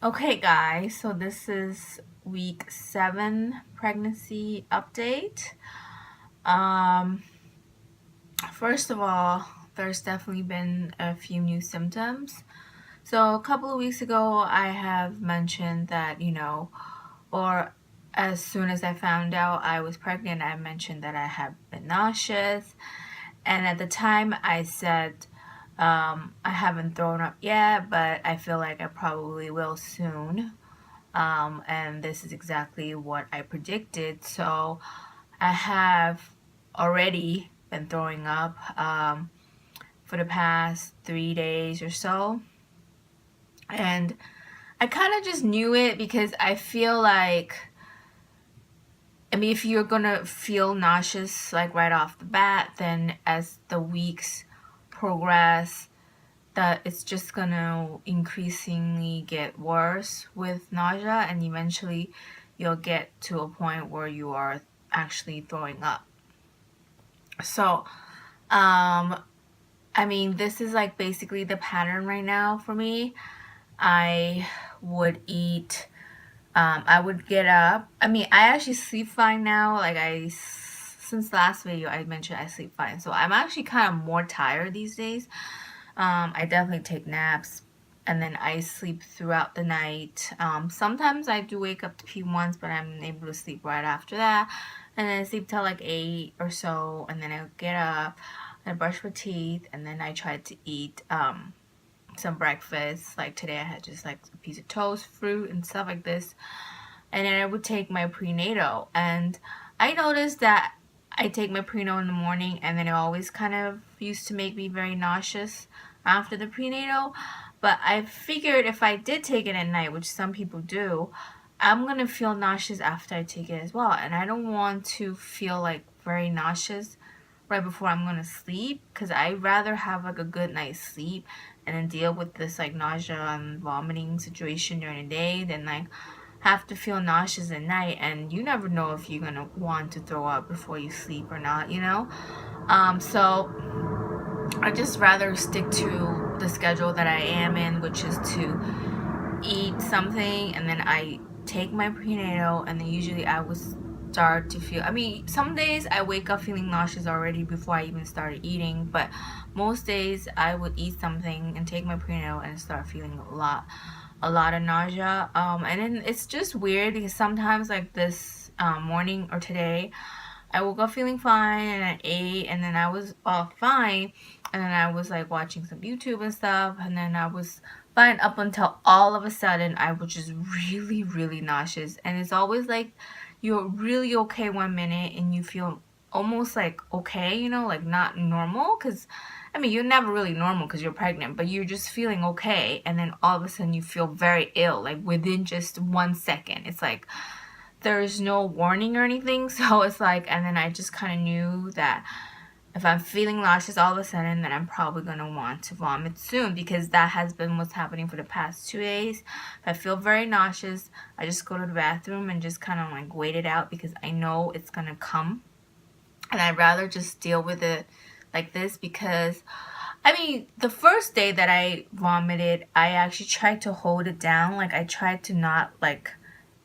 Okay, guys, so this is week 7 pregnancy update. Um, First of all, there's definitely been a few new symptoms. So, a couple of weeks ago, I have mentioned that, or as soon as I found out I was pregnant, I mentioned that I have been nauseous. And at the time, I said, I haven't thrown up yet, but I feel like I probably will soon. And this is exactly what I predicted. So I have already been throwing up for the past 3 days or so. And I kind of just knew it because I feel like, if you're gonna feel nauseous like right off the bat, then as the weeks progress, that it's just gonna increasingly get worse with nausea, and eventually you'll get to a point where you are actually throwing up. So, this is like basically the pattern right now for me. I would eat, I would get up. I actually sleep fine now. Since last video, I mentioned I sleep fine. So I'm actually kind of more tired these days. I definitely take naps and then I sleep throughout the night. Sometimes I do wake up to pee once, but I'm able to sleep right after that. And then I sleep till like 8 or so, and then I get up and I brush my teeth, and then I try to eat some breakfast. Like today I had just like a piece of toast, fruit, and stuff like this. And then I would take my prenatal. And I noticed that I take my prenatal in the morning, and then it always kind of used to make me very nauseous after the prenatal. But I figured if I did take it at night, which some people do, I'm going to feel nauseous after I take it as well. And I don't want to feel like very nauseous right before I'm going to sleep, because I'd rather have like a good night's sleep and then deal with this like nausea and vomiting situation during the day than like have to feel nauseous at night, and you never know if you're gonna want to throw up before you sleep or not. So I just rather stick to the schedule that I am in, which is to eat something and then I take my prenatal, and then usually I would start to feel, some days I wake up feeling nauseous already before I even started eating, but most days I would eat something and take my prenatal and start feeling a lot of nausea. And then it's just weird because sometimes like this morning or today, I woke up feeling fine and I ate, and then I was all fine, and then I was like watching some YouTube and stuff, and then I was fine up until all of a sudden I was just really, really nauseous. And it's always like you're really okay 1 minute and you feel almost like okay, like not normal, because you're never really normal because you're pregnant, but you're just feeling okay, and then all of a sudden you feel very ill, like within just 1 second. It's like there's no warning or anything. So it's like, and then I just kind of knew that if I'm feeling nauseous all of a sudden, then I'm probably going to want to vomit soon, because that has been what's happening for the past 2 days. If I feel very nauseous, I just go to the bathroom and just kind of like wait it out, because I know it's going to come. And I'd rather just deal with it like this, because the first day that I vomited, I actually tried to hold it down. Like I tried to not like,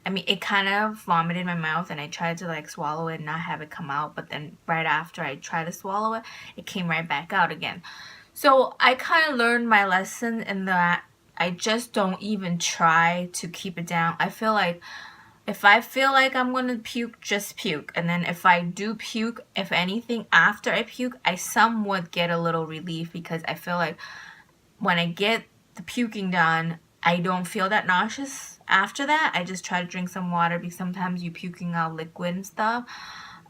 it kind of vomited in my mouth, and I tried to like swallow it and not have it come out. But then right after I tried to swallow it, it came right back out again. So I kind of learned my lesson in that I just don't even try to keep it down. I feel like if I feel like I'm going to puke, just puke. And then if I do puke, if anything, after I puke, I somewhat get a little relief, because I feel like when I get the puking done, I don't feel that nauseous after that. I just try to drink some water, because sometimes you're puking out liquid and stuff.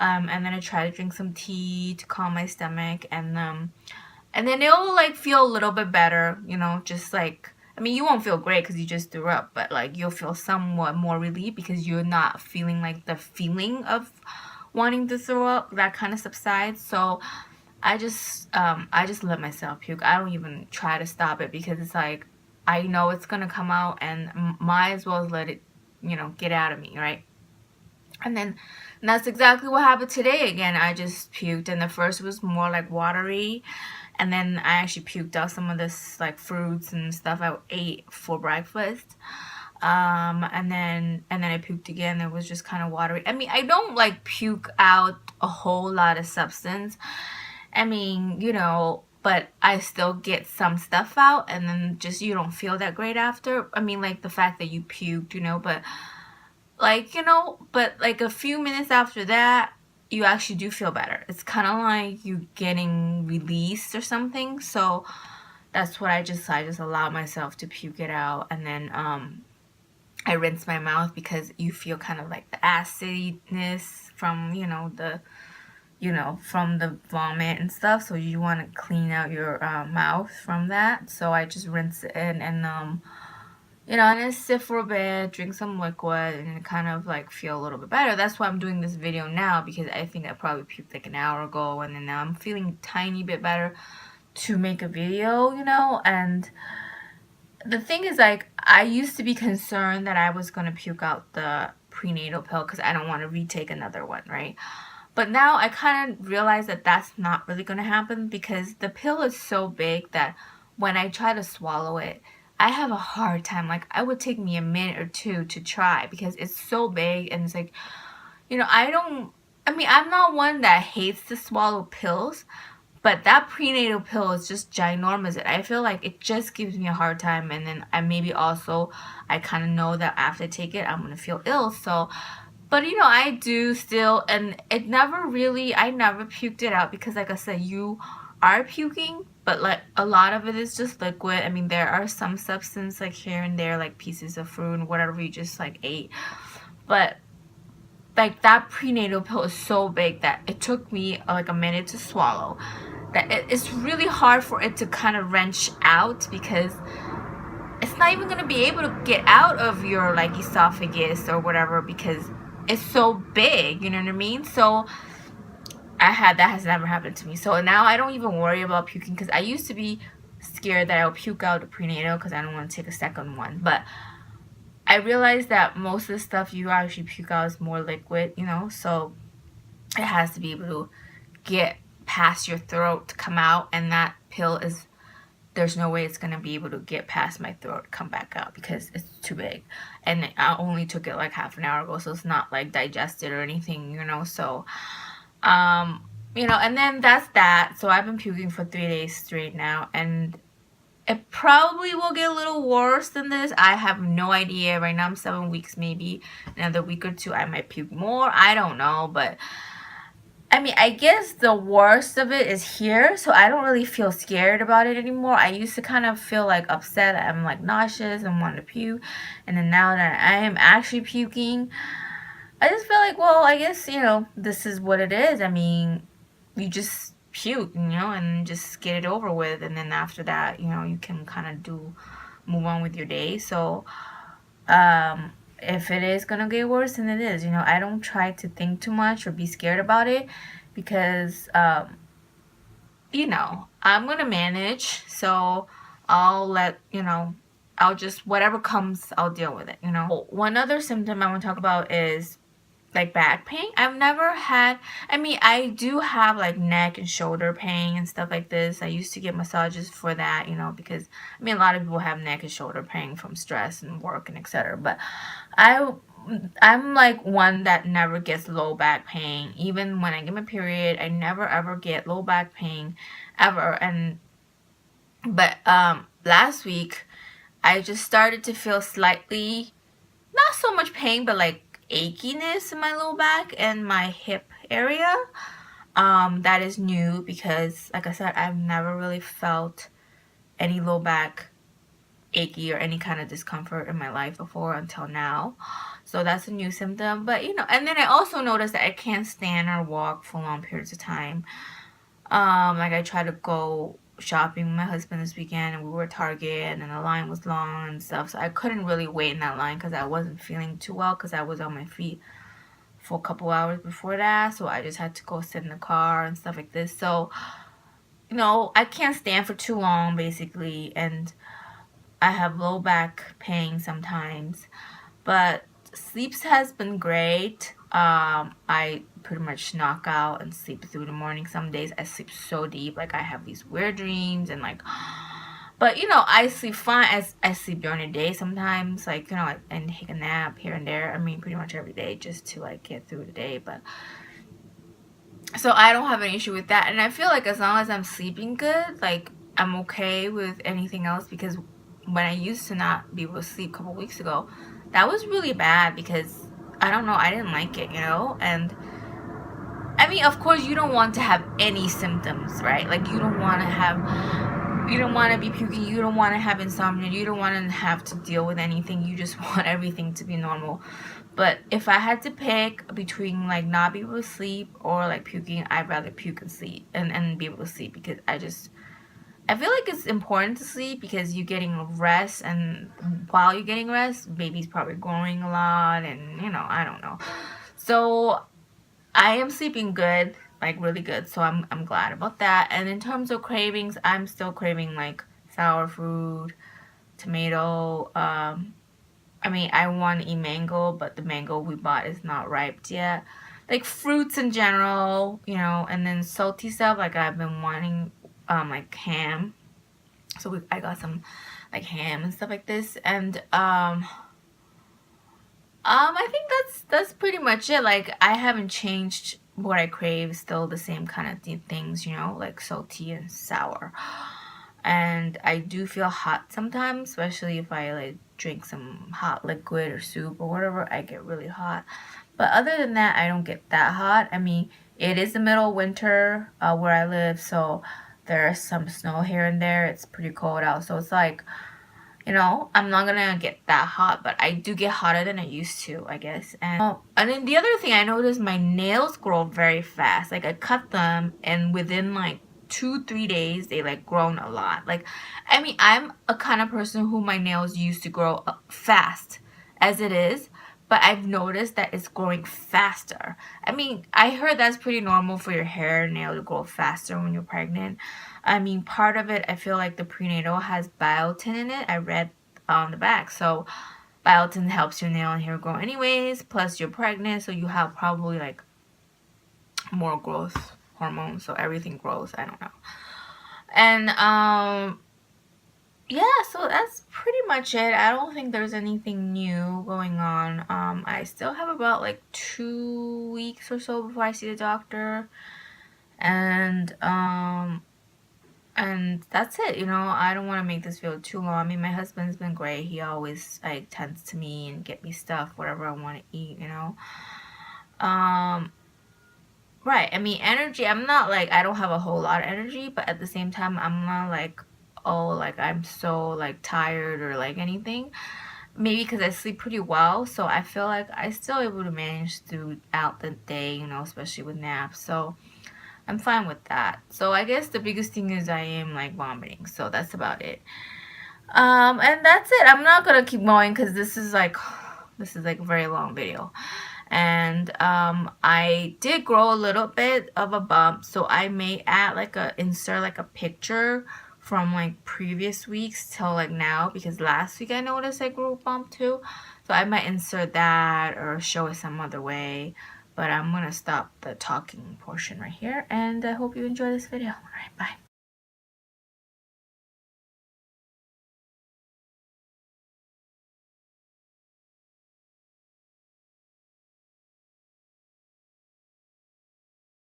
And then I try to drink some tea to calm my stomach, and then it'll like feel a little bit better, just like, you won't feel great because you just threw up, but like you'll feel somewhat more relief because you're not feeling like the feeling of wanting to throw up, that kind of subsides. So I just let myself puke. I don't even try to stop it, because it's like I know it's gonna come out, and might as well let it, get out of me, right? And that's exactly what happened today again. I just puked, and the first was more like watery, and then I actually puked out some of this like fruits and stuff I ate for breakfast. And then I puked again. It was just kind of watery. I mean, I don't like puke out a whole lot of substance. I mean, but I still get some stuff out, and then just you don't feel that great after. I mean, like the fact that you puked, but but like a few minutes after that, you actually do feel better. It's kind of like you getting released or something. So that's what I just allow myself to puke it out, and then I rinse my mouth because you feel kind of like the acidness from from the vomit and stuff. So you want to clean out your mouth from that. So I just rinse it in, and and then sit for a bit, drink some liquid, and kind of like feel a little bit better. That's why I'm doing this video now, because I think I probably puked like an hour ago, and then now I'm feeling a tiny bit better to make a video, and the thing is, like, I used to be concerned that I was going to puke out the prenatal pill because I don't want to retake another one, right? But now I kind of realize that that's not really going to happen, because the pill is so big that when I try to swallow it, I have a hard time. Like, it would take me a minute or two to try because it's so big, and it's like, I'm not one that hates to swallow pills, but that prenatal pill is just ginormous. I feel like it just gives me a hard time, and then I kind of know that after I take it, I'm going to feel ill. So, but I do still, and I never puked it out because, like I said, you are puking, but like a lot of it is just liquid. I mean, there are some substance like here and there, like pieces of fruit and whatever you just like ate. But like that prenatal pill is so big that it took me like a minute to swallow. That it's really hard for it to kind of wrench out, because it's not even going to be able to get out of your like esophagus or whatever, because it's so big, you know what I mean? So that has never happened to me. So now I don't even worry about puking, because I used to be scared that I'll puke out the prenatal because I don't want to take a second one. But I realized that most of the stuff you actually puke out is more liquid, so it has to be able to get past your throat to come out, and that pill there's no way it's going to be able to get past my throat, come back out, because it's too big. And I only took it like half an hour ago, so it's not like digested or anything, so and then that's that. So I've been puking for 3 days straight now, and it probably will get a little worse than this. I have no idea. Right now I'm 7 weeks, maybe another week or two I might puke more. I don't know, but I mean, I guess the worst of it is here, so I don't really feel scared about it anymore. I used to kind of feel like upset. I'm like nauseous and want to puke, and then now that I am actually puking, I just feel like, well, I guess, this is what it is. I mean, you just puke, and just get it over with, and then after that, you can kind of move on with your day. So, if it is gonna get worse, then it is. I don't try to think too much or be scared about it, because I'm gonna manage. So I'll I'll just, whatever comes, I'll deal with it. One other symptom I want to talk about is like back pain. I've never had, I mean, I do have like neck and shoulder pain and stuff like this. I used to get massages for that, because I mean, a lot of people have neck and shoulder pain from stress and work and etc. But I'm like one that never gets low back pain. Even when I get my period, I never ever get low back pain ever. But last week I just started to feel slightly, not so much pain, but like achiness in my low back and my hip area. That is new, because like I said, I've never really felt any low back achy or any kind of discomfort in my life before until now. So that's a new symptom. But and then I also noticed that I can't stand or walk for long periods of time. Like I tried to go shopping with my husband this weekend, and we were at Target, and then the line was long and stuff, so I couldn't really wait in that line because I wasn't feeling too well, because I was on my feet for a couple hours before that. So I just had to go sit in the car and stuff like this. So I can't stand for too long basically, and I have low back pain sometimes, but sleeps has been great. I pretty much knock out and sleep through the morning. Some days I sleep so deep, like I have these weird dreams, and like, But you know, I sleep fine. I sleep during the day sometimes, like, you know, like, and take a nap here and there. I mean, pretty much every day, just to like get through the day. But so I don't have an issue with that, and I feel like as long as I'm sleeping good, like, I'm okay with anything else. Because when I used to not be able to sleep a couple weeks ago, that was really bad, because I don't know, I didn't like it, you know. And I mean, of course, you don't want to have any symptoms, right? Like, you don't want to have, you don't want to be puking, you don't want to have insomnia, you don't want to have to deal with anything. You just want everything to be normal. But if I had to pick between like not be able to sleep or like puking, I'd rather puke and sleep and be able to sleep, because I feel like it's important to sleep, because you're getting rest, and while you're getting rest, baby's probably growing a lot, and you know, I don't know. So I am sleeping good, like really good. So I'm glad about that. And in terms of cravings, I'm still craving like sour fruit, tomato. I mean, I want to eat mango, but the mango we bought is not ripe yet. Like fruits in general, you know, and then salty stuff. Like I've been wanting, like ham. So I got some like ham and stuff like this. And I think that's pretty much it. Like I haven't changed what I crave. Still the same kind of things, you know, like salty and sour. And I do feel hot sometimes, especially if I like drink some hot liquid or soup or whatever. I get really hot. But other than that, I don't get that hot. I mean, it is the middle of winter where I live, so there's some snow here and there. It's pretty cold out, so it's like, you know, I'm not gonna get that hot, but I do get hotter than I used to, I guess. And then the other thing I noticed, my nails grow very fast. Like I cut them, and within like 2-3 days, they like grown a lot. Like, I mean, I'm a kind of person who my nails used to grow fast as it is, but I've noticed that it's growing faster. I mean, I heard that's pretty normal for your hair and nail to grow faster when you're pregnant. I mean, part of it, I feel like the prenatal has biotin in it. I read on the back. So biotin helps your nail and hair grow anyways. Plus you're pregnant, so you have probably like more growth hormones, so everything grows. I don't know. And yeah, so that's pretty much it. I don't think there's anything new going on. I still have about like 2 weeks or so before I see the doctor. And that's it. You know, I don't want to make this video too long. I mean, my husband's been great. He always like tends to me and get me stuff, whatever I want to eat, you know. Um, right. I mean, energy, I'm not like, I don't have a whole lot of energy, but at the same time, I'm not like, oh, like I'm so like tired or like anything. Maybe because I sleep pretty well, so I feel like I still able to manage throughout the day, you know, especially with naps. So I'm fine with that. So I guess the biggest thing is I am like vomiting. So that's about it. And that's it. I'm not gonna keep going because this is like a very long video. And I did grow a little bit of a bump, so I may add like insert like a picture from like previous weeks till like now, because last week I noticed I grew a bump too. So I might insert that or show it some other way. But I'm gonna stop the talking portion right here, and I hope you enjoy this video. All right, bye.